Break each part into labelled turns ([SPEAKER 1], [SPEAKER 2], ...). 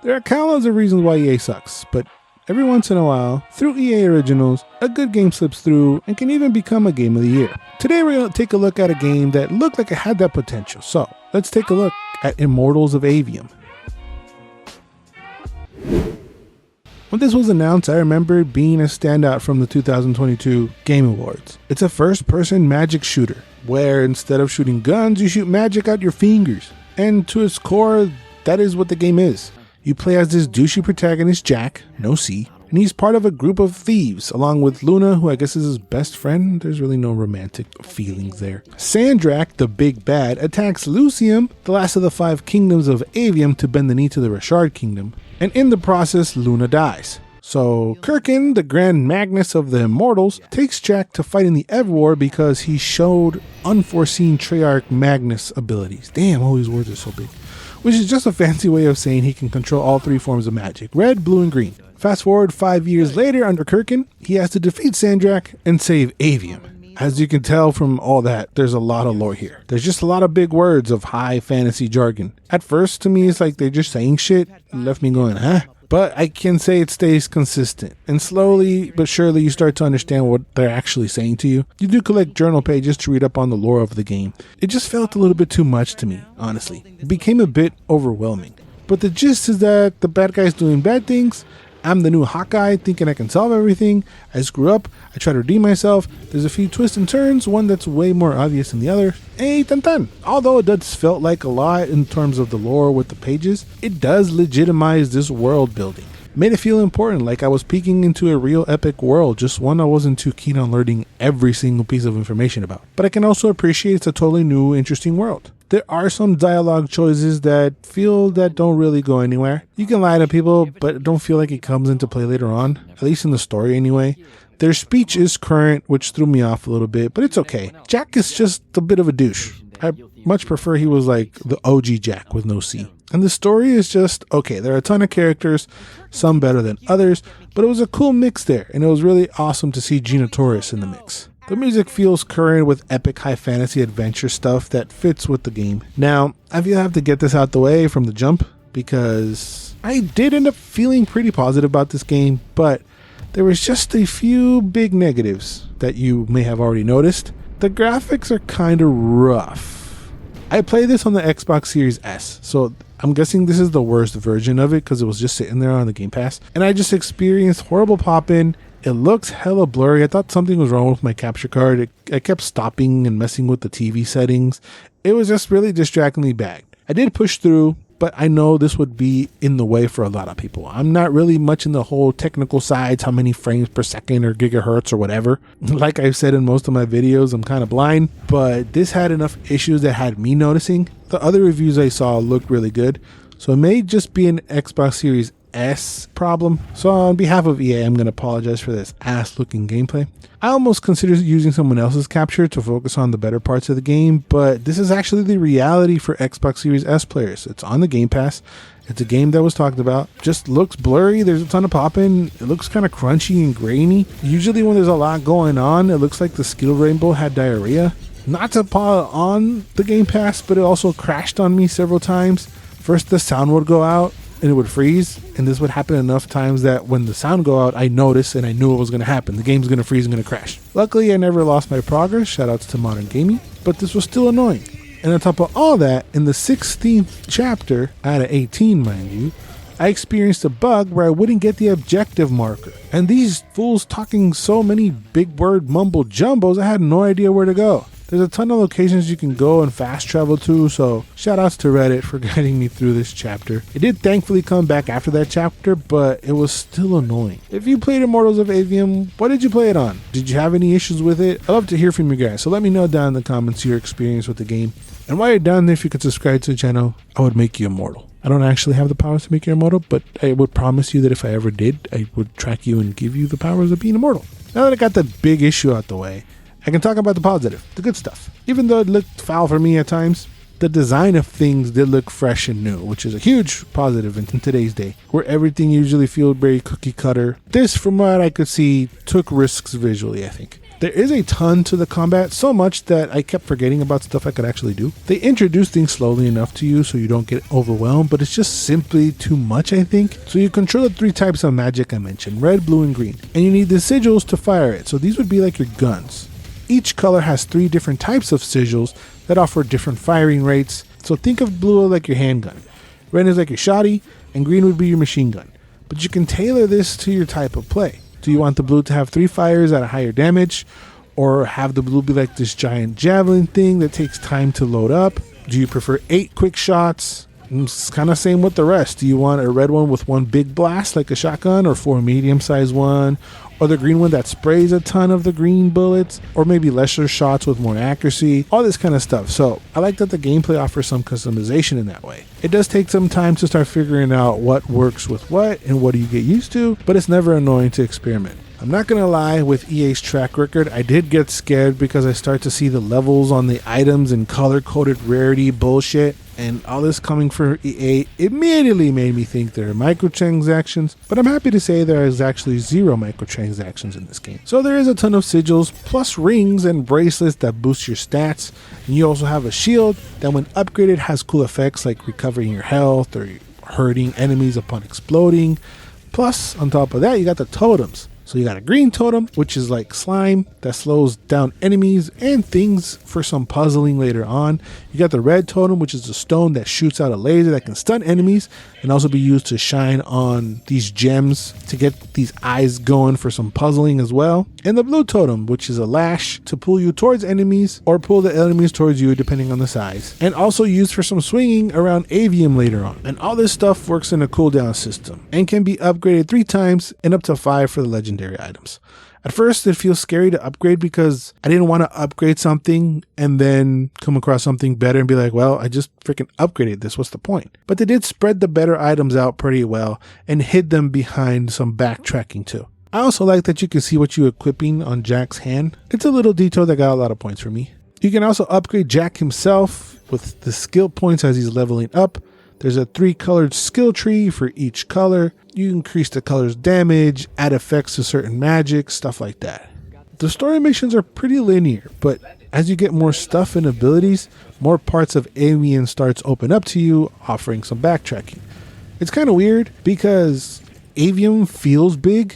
[SPEAKER 1] There are countless of reasons why EA sucks, but every once in a while, through EA Originals, a good game slips through and can even become a game of the year. Today we're going to take a look at a game that looked like it had that potential. So let's take a look at Immortals of Aveum. When this was announced, I remember it being a standout from the 2022 Game Awards. It's a first-person magic shooter, where instead of shooting guns, you shoot magic out your fingers. And to its core, that is what the game is. You play as this douchey protagonist, Jack, no C, and he's part of a group of thieves, along with Luna, who I guess is his best friend. There's really no romantic feelings there. Sandrak, the big bad, attacks Lucium, the last of the 5 kingdoms of Aveum, to bend the knee to the Richard kingdom, and in the process, Luna dies. So Kirkin, the Grand Magnus of the Immortals, takes Jack to fight in the Everwar because he showed unforeseen Treyarch Magnus abilities. Damn, all these words are so big. Which is just a fancy way of saying he can control all 3 forms of magic: red, blue, and green. Fast forward 5 years later under Kirkin, he has to defeat Sandrak and save Aveum. As you can tell from all that, there's a lot of lore here. There's just a lot of big words of high fantasy jargon. At first, to me, it's like they're just saying shit. It left me going, huh? But I can say it stays consistent, and slowly but surely you start to understand what they're actually saying to you. You do collect journal pages to read up on the lore of the game. It just felt a little bit too much to me, honestly. It became a bit overwhelming. But the gist is that the bad guy's doing bad things. I'm the new Hawkeye thinking I can solve everything. I screw up, I try to redeem myself. There's a few twists and turns, one that's way more obvious than the other. Hey, tan. Although it does felt like a lot in terms of the lore with the pages, it does legitimize this world building. Made it feel important, like I was peeking into a real epic world, just one I wasn't too keen on learning every single piece of information about. But I can also appreciate it's a totally new, interesting world. There are some dialogue choices that don't really go anywhere. You can lie to people, but don't feel like it comes into play later on, at least in the story anyway. Their speech is current, which threw me off a little bit, but it's okay. Jack is just a bit of a douche. I much prefer he was like the OG Jack with no C. And the story is just okay. There are a ton of characters, some better than others, but it was a cool mix there, and it was really awesome to see Gina Torres in the mix. The music feels current with epic high fantasy adventure stuff that fits with the game. Now, I feel I have to get this out the way from the jump because I did end up feeling pretty positive about this game, but there was just a few big negatives that you may have already noticed. The graphics are kind of rough. I played this on the Xbox Series S, so I'm guessing this is the worst version of it because it was just sitting there on the Game Pass, and I just experienced horrible pop-in. It looks hella blurry. I thought something was wrong with my capture card. I kept stopping and messing with the TV settings. It was just really distractingly bad. I did push through, but I know this would be in the way for a lot of people. I'm not really much in the whole technical sides, how many frames per second or gigahertz or whatever. Like I've said in most of my videos, I'm kind of blind, but this had enough issues that had me noticing. The other reviews I saw looked really good, so it may just be an Xbox Series S problem. So on behalf of EA, I'm going to apologize for this ass looking gameplay. I almost considered using someone else's capture to focus on the better parts of the game, but this is actually the reality for Xbox Series S players. It's on the Game Pass. It's a game that was talked about. Just looks blurry. There's a ton of popping. It looks kind of crunchy and grainy. Usually when there's a lot going on, it looks like the skill rainbow had diarrhea. Not to pile on the Game Pass, but it also crashed on me several times. First the sound would go out and it would freeze, and this would happen enough times that when the sound go out, I noticed and I knew it was going to happen. The game's going to freeze and going to crash. Luckily, I never lost my progress. Shoutouts to Modern Gaming, but this was still annoying. And on top of all that, in the 16th chapter, out of 18, mind you, I experienced a bug where I wouldn't get the objective marker. And these fools talking so many big word mumble jumbos, I had no idea where to go. There's a ton of locations you can go and fast travel to, so shoutouts to Reddit for guiding me through this chapter. It did thankfully come back after that chapter, but it was still annoying. If you played Immortals of Aveum, what did you play it on? Did you have any issues with it? I'd love to hear from you guys, so let me know down in the comments your experience with the game. And while you're down there, if you could subscribe to the channel, I would make you immortal. I don't actually have the powers to make you immortal, but I would promise you that if I ever did, I would track you and give you the powers of being immortal. Now that I got the big issue out the way, I can talk about the positive, the good stuff. Even though it looked foul for me at times, the design of things did look fresh and new, which is a huge positive in today's day, where everything usually feels very cookie cutter. This, from what I could see, took risks visually, I think. There is a ton to the combat, so much that I kept forgetting about stuff I could actually do. They introduce things slowly enough to you so you don't get overwhelmed, but it's just simply too much, I think. So you control the 3 types of magic I mentioned, red, blue, and green. And you need the sigils to fire it, so these would be like your guns. Each color has 3 different types of sigils that offer different firing rates, so think of blue like your handgun, red is like your shotty, and green would be your machine gun. But you can tailor this to your type of play. Do you want the blue to have 3 fires at a higher damage? Or have the blue be like this giant javelin thing that takes time to load up? Do you prefer 8 quick shots? It's kind of same with the rest. Do you want a red one with 1 big blast like a shotgun, or 4 medium-sized one? Or the green one that sprays a ton of the green bullets? Or maybe lesser shots with more accuracy? All this kind of stuff. So I like that the gameplay offers some customization in that way. It does take some time to start figuring out what works with what and what do you get used to, but it's never annoying to experiment. I'm not gonna lie, with EA's track record, I did get scared because I start to see the levels on the items and color-coded rarity bullshit, and all this coming from EA immediately made me think there are microtransactions, but I'm happy to say there is actually 0 microtransactions in this game. So there is a ton of sigils, plus rings and bracelets that boost your stats, and you also have a shield that when upgraded has cool effects like recovering your health or hurting enemies upon exploding. Plus, on top of that, you got the totems. So you got a green totem, which is like slime that slows down enemies and things for some puzzling later on. You got the red totem, which is a stone that shoots out a laser that can stun enemies and also be used to shine on these gems to get these eyes going for some puzzling as well. And the blue totem, which is a lash to pull you towards enemies or pull the enemies towards you depending on the size. And also used for some swinging around Aveum later on. And all this stuff works in a cooldown system and can be upgraded 3 times and up to 5 for the legendary items. At first it feels scary to upgrade because I didn't want to upgrade something and then come across something better and be like, well, I just freaking upgraded this, what's the point? But they did spread the better items out pretty well and hid them behind some backtracking too. I also like that you can see what you're equipping on Jack's hand. It's a little detail that got a lot of points for me. You can also upgrade Jack himself with the skill points as he's leveling up. There's a 3-colored skill tree for each color. You increase the color's damage, add effects to certain magic, stuff like that. The story missions are pretty linear, but as you get more stuff and abilities, more parts of Aveum starts open up to you, offering some backtracking. It's kind of weird because Aveum feels big,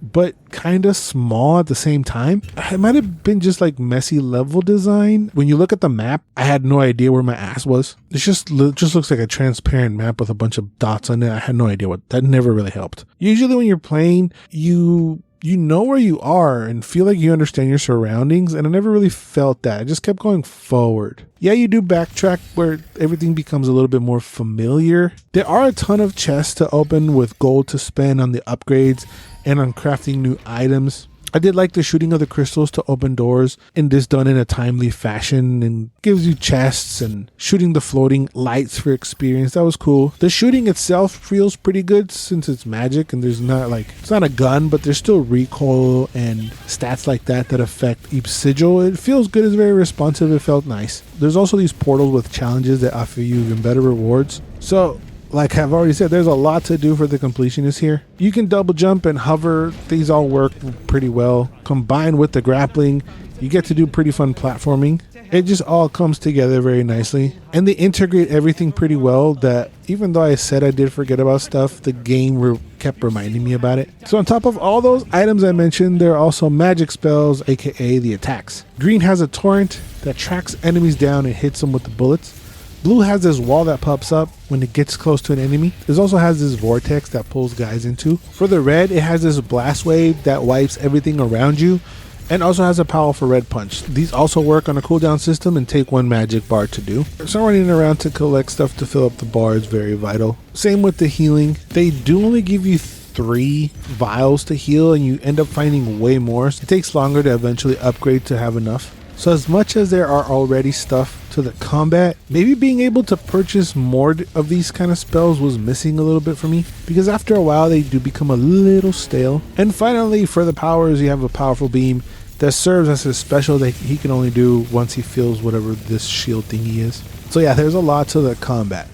[SPEAKER 1] but kind of small at the same time. It might have been just like messy level design. When you look at the map, I had no idea where my ass was. It just looks like a transparent map with a bunch of dots on it. I had no idea that never really helped. Usually when you're playing, you know where you are and feel like you understand your surroundings, and I never really felt that. I just kept going forward. Yeah, you do backtrack where everything becomes a little bit more familiar. There are a ton of chests to open with gold to spend on the upgrades and on crafting new items. I did like the shooting of the crystals to open doors, and this done in a timely fashion and gives you chests, and shooting the floating lights for experience. That was cool. The shooting itself feels pretty good since it's magic and there's not like, it's not a gun, but there's still recoil and stats like that affect each sigil. It feels good. It's very responsive. It felt nice. There's also these portals with challenges that offer you even better rewards. So like I've already said, there's a lot to do for the completionist here. You can double jump and hover. These all work pretty well. Combined with the grappling, you get to do pretty fun platforming. It just all comes together very nicely. And they integrate everything pretty well that even though I said I did forget about stuff, the game kept reminding me about it. So on top of all those items I mentioned, there are also magic spells, aka the attacks. Green has a torrent that tracks enemies down and hits them with the bullets. Blue has this wall that pops up when it gets close to an enemy. This also has this vortex that pulls guys into. For the red, it has this blast wave that wipes everything around you and also has a powerful red punch. These also work on a cooldown system and take 1 magic bar to do. So running around to collect stuff to fill up the bar is very vital. Same with the healing. They do only give you 3 vials to heal and you end up finding way more. So it takes longer to eventually upgrade to have enough. So as much as there are already stuff to the combat, maybe being able to purchase more of these kind of spells was missing a little bit for me, because after a while they do become a little stale. And finally, for the powers, you have a powerful beam that serves as his special that he can only do once he feels whatever this shield thingy is. So yeah, there's a lot to the combat.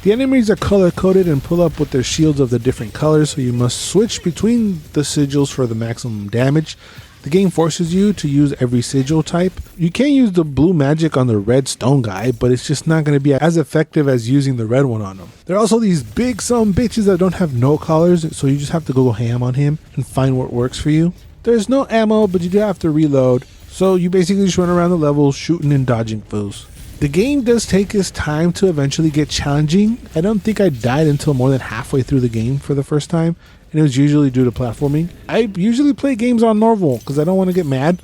[SPEAKER 1] The enemies are color coded and pull up with their shields of the different colors, so you must switch between the sigils for the maximum damage. The game forces you to use every sigil type. You can use the blue magic on the red stone guy, but it's just not going to be as effective as using the red one on him. There are also these big some bitches that don't have no colors, so you just have to go ham on him and find what works for you. There's no ammo, but you do have to reload, so you basically just run around the level shooting and dodging foes. The game does take its time to eventually get challenging. I don't think I died until more than halfway through the game for the first time, and it was usually due to platforming. I usually play games on normal because I don't want to get mad.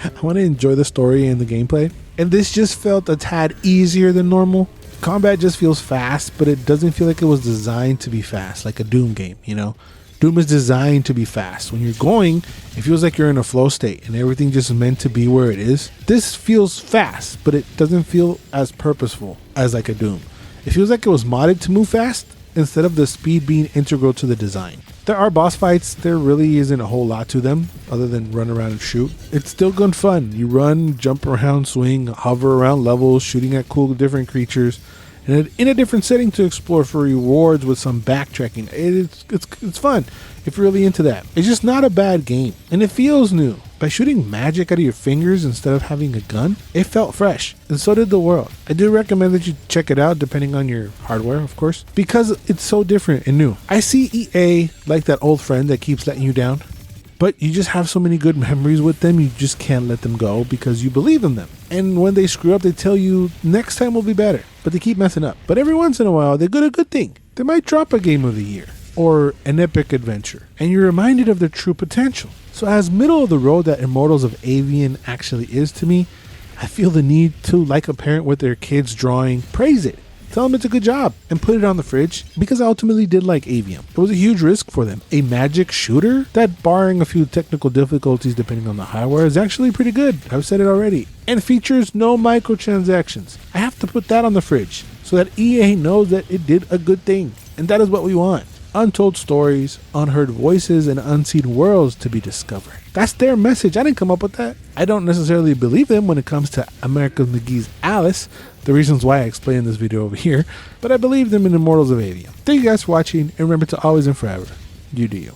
[SPEAKER 1] I want to enjoy the story and the gameplay. And this just felt a tad easier than normal. Combat just feels fast, but it doesn't feel like it was designed to be fast, like a Doom game, you know? Doom is designed to be fast. When you're going, it feels like you're in a flow state and everything just meant to be where it is. This feels fast, but it doesn't feel as purposeful as like a Doom. It feels like it was modded to move fast instead of the speed being integral to the design. There are boss fights. There really isn't a whole lot to them other than run around and shoot. It's still good fun. You run, jump around, swing, hover around levels, shooting at cool different creatures, and in a different setting to explore for rewards with some backtracking. It's fun if you're really into that. It's just not a bad game, and it feels new. By shooting magic out of your fingers instead of having a gun, it felt fresh, and so did the world. I do recommend that you check it out depending on your hardware, of course, because it's so different and new. I see EA like that old friend that keeps letting you down, but you just have so many good memories with them, you just can't let them go because you believe in them. And when they screw up, they tell you next time will be better, but they keep messing up. But every once in a while, they get a good thing. They might drop a game of the year or an epic adventure, and you're reminded of their true potential. So as middle of the road that Immortals of Aveum actually is to me, I feel the need to, like a parent with their kids drawing, praise it. Tell them it's a good job and put it on the fridge because I ultimately did like Aveum. It was a huge risk for them. A magic shooter that, barring a few technical difficulties depending on the hardware, is actually pretty good. I've said it already. And features no microtransactions. I have to put that on the fridge so that EA knows that it did a good thing. And that is what we want. Untold stories, unheard voices, and unseen worlds to be discovered. That's their message. I didn't come up with that. I don't necessarily believe them when it comes to American McGee's Alice, the reasons why I explain in this video over here, but I believe them in Immortals of Aveum. Thank you guys for watching, and remember to always and forever, you do you.